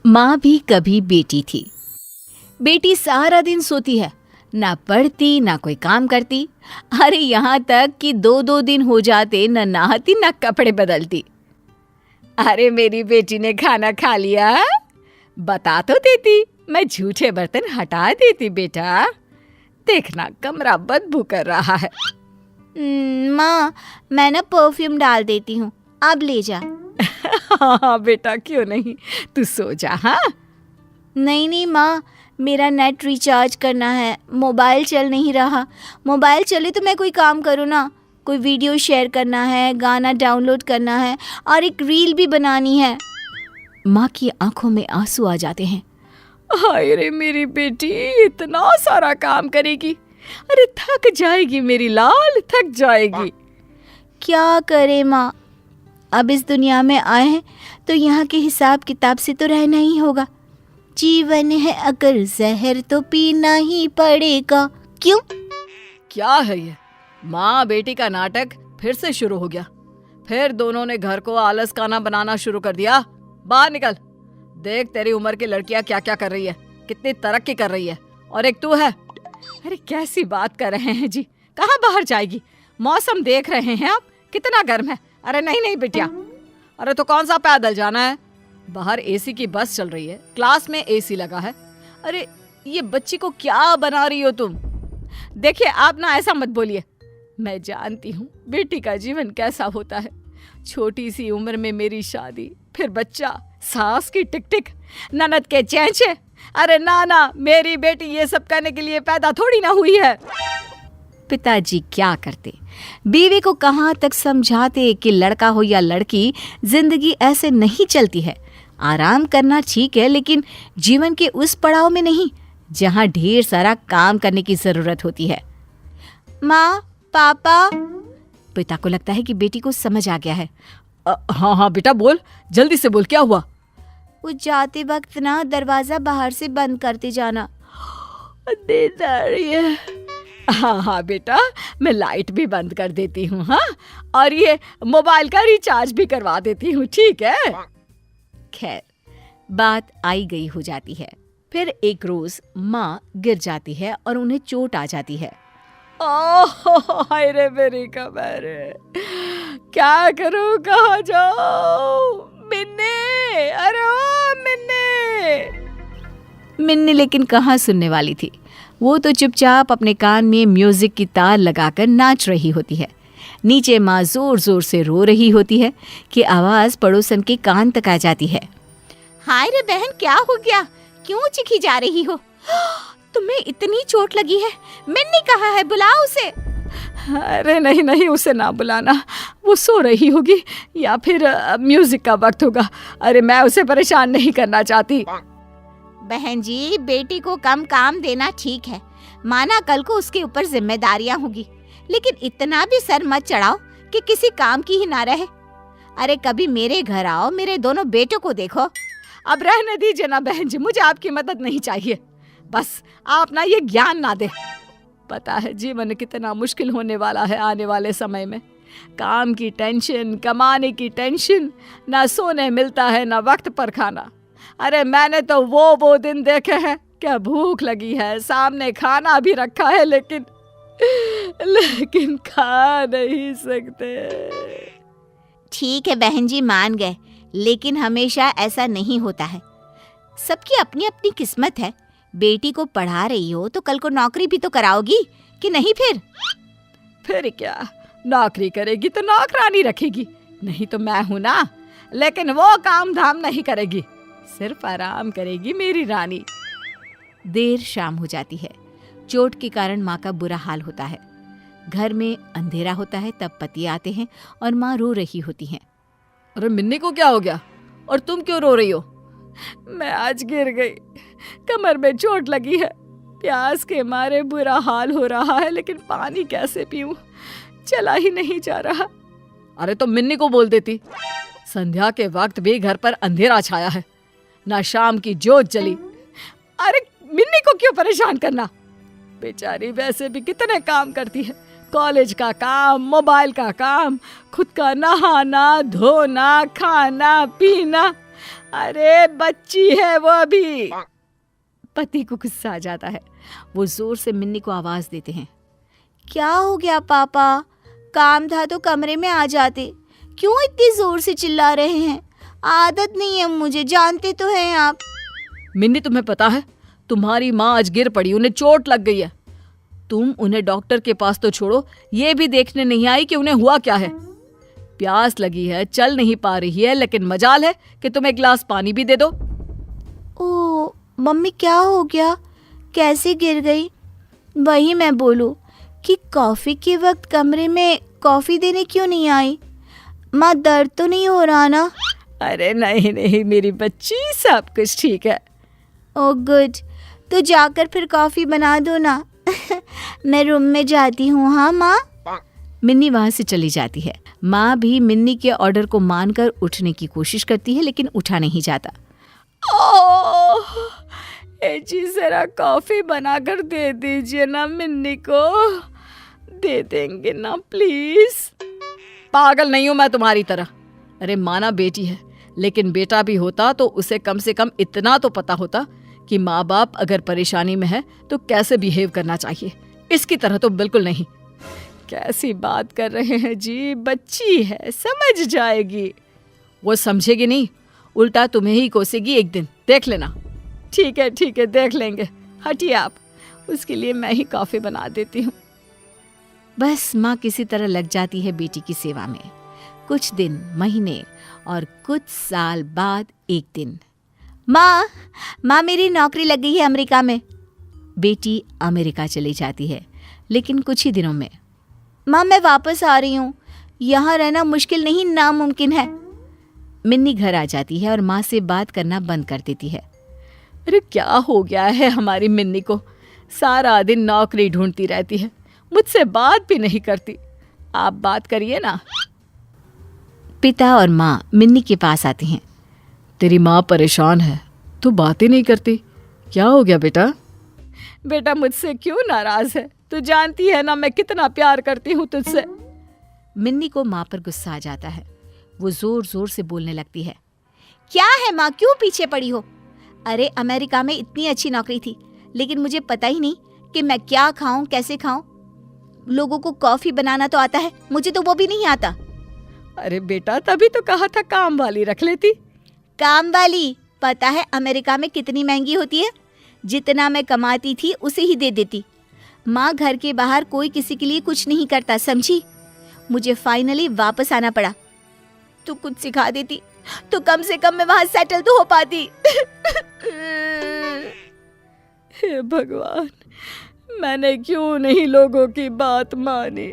माँ भी कभी बेटी थी। बेटी सारा दिन सोती है, ना पढ़ती ना कोई काम करती। अरे यहाँ तक कि 2-2 दिन हो जाते न नहाती न कपड़े बदलती। अरे मेरी बेटी ने खाना खा लिया, बता तो देती, मैं झूठे बर्तन हटा देती। बेटा देखना कमरा बदबू कर रहा है। माँ, मैं ना परफ्यूम डाल देती हूँ, अब ले जा। हाँ बेटा, क्यों नहीं, तू सो जा। हाँ नहीं माँ, मेरा नेट रिचार्ज करना है, मोबाइल चल नहीं रहा। मोबाइल चले तो मैं कोई काम करूँ ना, कोई वीडियो शेयर करना है, गाना डाउनलोड करना है और एक रील भी बनानी है। माँ की आंखों में आंसू आ जाते हैं। हाय रे मेरी बेटी, इतना सारा काम करेगी, अरे थक जाएगी मेरी लाल, थक जाएगी। क्या करे माँ, अब इस दुनिया में आए हैं तो यहाँ के हिसाब किताब से तो रहना ही होगा। जीवन है अगर जहर तो पीना ही पड़ेगा। क्यों? क्या है ये, माँ बेटी का नाटक फिर से शुरू हो गया। फिर दोनों ने घर को आलस खाना बनाना शुरू कर दिया। बाहर निकल, देख तेरी उम्र की लड़कियां क्या क्या कर रही है, कितनी तरक्की कर रही है, और एक तू है। अरे कैसी बात कर रहे हैं जी, कहाँ बाहर जाएगी, मौसम देख रहे हैं आप कितना गर्म है। अरे नहीं नहीं बिटिया, अरे तो कौन सा पैदल जाना है, बाहर एसी की बस चल रही है, क्लास में एसी लगा है। अरे ये बच्ची को क्या बना रही हो तुम। देखिए आप ना ऐसा मत बोलिए, मैं जानती हूँ बेटी का जीवन कैसा होता है। छोटी सी उम्र में मेरी शादी, फिर बच्चा, सास की टिक टिक, ननद के चेंचे। अरे ना, मेरी बेटी ये सब करने के लिए पैदा थोड़ी ना हुई है। पिताजी क्या करते, बीवी को कहाँ तक समझाते कि लड़का हो या लड़की, जिंदगी ऐसे नहीं चलती है। आराम करना ठीक है, लेकिन जीवन के उस पड़ाव में नहीं जहाँ ढेर सारा काम करने की जरूरत होती है। माँ, पापा। पिता को लगता है कि बेटी को समझ आ गया है। हाँ बेटा बोल, जल्दी से बोल, क्या हुआ। वो जाते वक्त ना दरवाजा बाहर से बंद करते जाना। नींद आ रही है। हाँ बेटा, मैं लाइट भी बंद कर देती हूँ। हाँ, और ये मोबाइल का रिचार्ज भी करवा देती हूँ, ठीक है। खैर बात आई गई हो जाती है। फिर एक रोज माँ गिर जाती है और उन्हें चोट आ जाती है। ओह हाय रे मेरी कमर, क्या करूँ, कहाँ जाऊँ। मिन्नी, अरे ओ मिन्नी। मिन्नी लेकिन कहाँ सुनने वाली थी, वो तो चुपचाप अपने कान में म्यूजिक की तार लगाकर नाच रही होती है। नीचे माँ जोर जोर से रो रही होती है कि आवाज पड़ोसन के कान तक आ जाती है। हाय रे बहन, क्या हो गया, क्यों चिखी जा रही हो, तुम्हें इतनी चोट लगी है। मिन्नी कहाँ है, बुलाओ उसे। अरे नहीं, उसे ना बुलाना, वो सो रही होगी या फिर म्यूजिक का वक्त होगा। अरे मैं उसे परेशान नहीं करना चाहती। बहन जी, बेटी को कम काम देना ठीक है, माना कल को उसके ऊपर जिम्मेदारियां होगी, लेकिन इतना भी सर मत चढ़ाओ कि किसी काम की ही ना रहे। अरे कभी मेरे घर आओ, मेरे दोनों बेटों को देखो। अब रहने दीजिए ना बहन जी, मुझे आपकी मदद नहीं चाहिए, बस आप ना ये ज्ञान ना दे। पता है जीवन कितना मुश्किल होने वाला है आने वाले समय में। काम की टेंशन, कमाने की टेंशन, ना सोने मिलता है ना वक्त पर खाना। अरे मैंने तो वो दिन देखे हैं, क्या भूख लगी है, सामने खाना भी रखा है, लेकिन खा नहीं सकते। ठीक है बहन जी, मान गए, लेकिन हमेशा ऐसा नहीं होता है। सबकी अपनी अपनी किस्मत है। बेटी को पढ़ा रही हो तो कल को नौकरी भी तो कराओगी कि नहीं। फिर क्या, नौकरी करेगी तो नौकरानी रखेगी, नहीं तो मैं हूं ना। लेकिन वो काम धाम नहीं करेगी, सिर्फ आराम करेगी मेरी रानी। देर शाम हो जाती है। चोट के कारण माँ का बुरा हाल होता है। घर में अंधेरा होता है, तब पति आते हैं और माँ रो रही होती हैं। अरे मिन्नी को क्या हो गया, और तुम क्यों रो रही हो। मैं आज गिर गई, कमर में चोट लगी है, प्यास के मारे बुरा हाल हो रहा है, लेकिन पानी कैसे पीऊं, चला ही नहीं जा रहा। अरे तो मिन्नी को बोल देती। संध्या के वक्त भी घर पर अंधेरा छाया है, ना शाम की जोत जली। अरे मिन्नी को क्यों परेशान करना, बेचारी वैसे भी कितने काम करती है, कॉलेज का काम, मोबाइल का काम, खुद का नहाना धोना, खाना पीना। अरे बच्ची है वो अभी। पति को गुस्सा आ जाता है। वो जोर से मिन्नी को आवाज देते हैं। क्या हो गया पापा? काम था तो कमरे में आ जाते, क्यों इतनी जोर से चिल्ला रहे हैं? आदत नहीं है मुझे, जानते तो हैं आप। मिन्नी तुम्हें पता है, तुम्हारी माँ आज गिर पड़ी, उन्हें चोट लग गई है। तुम उन्हें डॉक्टर के पास तो छोड़ो, ये भी देखने नहीं आई कि उन्हें हुआ क्या है। प्यास लगी है, चल नहीं पा रही है, लेकिन मजाल है कि तुम एक गिलास पानी भी दे दो। ओ मम्मी, क्या हो गया? कैसे गिर गई? वही मैं बोलूं कि कॉफी के वक्त कमरे में कॉफी देने क्यों नहीं आई? माँ, दर्द तो नहीं हो रहा ना? अरे नहीं नहीं मेरी बच्ची, सब कुछ ठीक है। ओह गुड, तो जाकर फिर कॉफी बना दो ना। मैं रूम में जाती हूँ। हाँ माँ। मिन्नी वहां से चली जाती है। माँ भी मिन्नी के ऑर्डर को मानकर उठने की कोशिश करती है, लेकिन उठा नहीं जाता। ओह, जी जरा कॉफी बनाकर दे दीजिए ना मिन्नी को। दे देंगे ना प्लीज। पागल नहीं हूं मैं तुम्हारी तरह। अरे माना बेटी है, लेकिन बेटा भी होता तो उसे कम से कम इतना तो पता होता कि माँ बाप अगर परेशानी में है तो कैसे बिहेव करना चाहिए। इसकी तरह तो बिल्कुल नहीं। कैसी बात कर रहे हैं जी, बच्ची है, समझ जाएगी। वो समझेगी नहीं, उल्टा तुम्हें ही कोसेगी एक दिन, देख लेना। ठीक है देख लेंगे, हटिए आप। उसके लिए मैं ही कॉफी बना देती हूँ। बस माँ किसी तरह लग जाती है बेटी की सेवा में। कुछ दिन, महीने और कुछ साल बाद एक दिन। माँ मेरी नौकरी लग गई है अमेरिका में। बेटी अमेरिका चली जाती है, लेकिन कुछ ही दिनों में। माँ मैं वापस आ रही हूँ, यहाँ रहना मुश्किल नहीं नामुमकिन है। मिन्नी घर आ जाती है और माँ से बात करना बंद कर देती है। अरे क्या हो गया है हमारी मिन्नी को? सारा दिन नौकरी ढूंढती रहती है, मुझसे बात भी नहीं करती। आप बात करिए ना। पिता और माँ मिन्नी के पास आती हैं। तेरी माँ परेशान है, तू बातें नहीं करती, क्या हो गया बेटा? बेटा मुझसे क्यों नाराज है? तू जानती है ना मैं कितना प्यार करती हूँ तुझसे। मिन्नी को माँ पर गुस्सा आ जाता है। वो जोर जोर से बोलने लगती है। क्या है माँ, क्यों पीछे पड़ी हो? अरे अमेरिका में इतनी अच्छी नौकरी थी, लेकिन मुझे पता ही नहीं कि मैं क्या खाऊं, कैसे खाऊं। लोगों को कॉफी बनाना तो आता है, मुझे तो वो भी नहीं आता। अरे बेटा तभी तो कहा था काम वाली रख लेती। काम वाली? पता है अमेरिका में कितनी महंगी होती है? जितना मैं कमाती थी उसे ही दे देती। माँ, घर के बाहर कोई किसी के लिए कुछ नहीं करता, समझी? मुझे फाइनली वापस आना पड़ा। तू कुछ सिखा देती तो कम से कम मैं वहां सेटल तो हो पाती। हे भगवान, मैंने क्यों नहीं लोगों की बात मानी।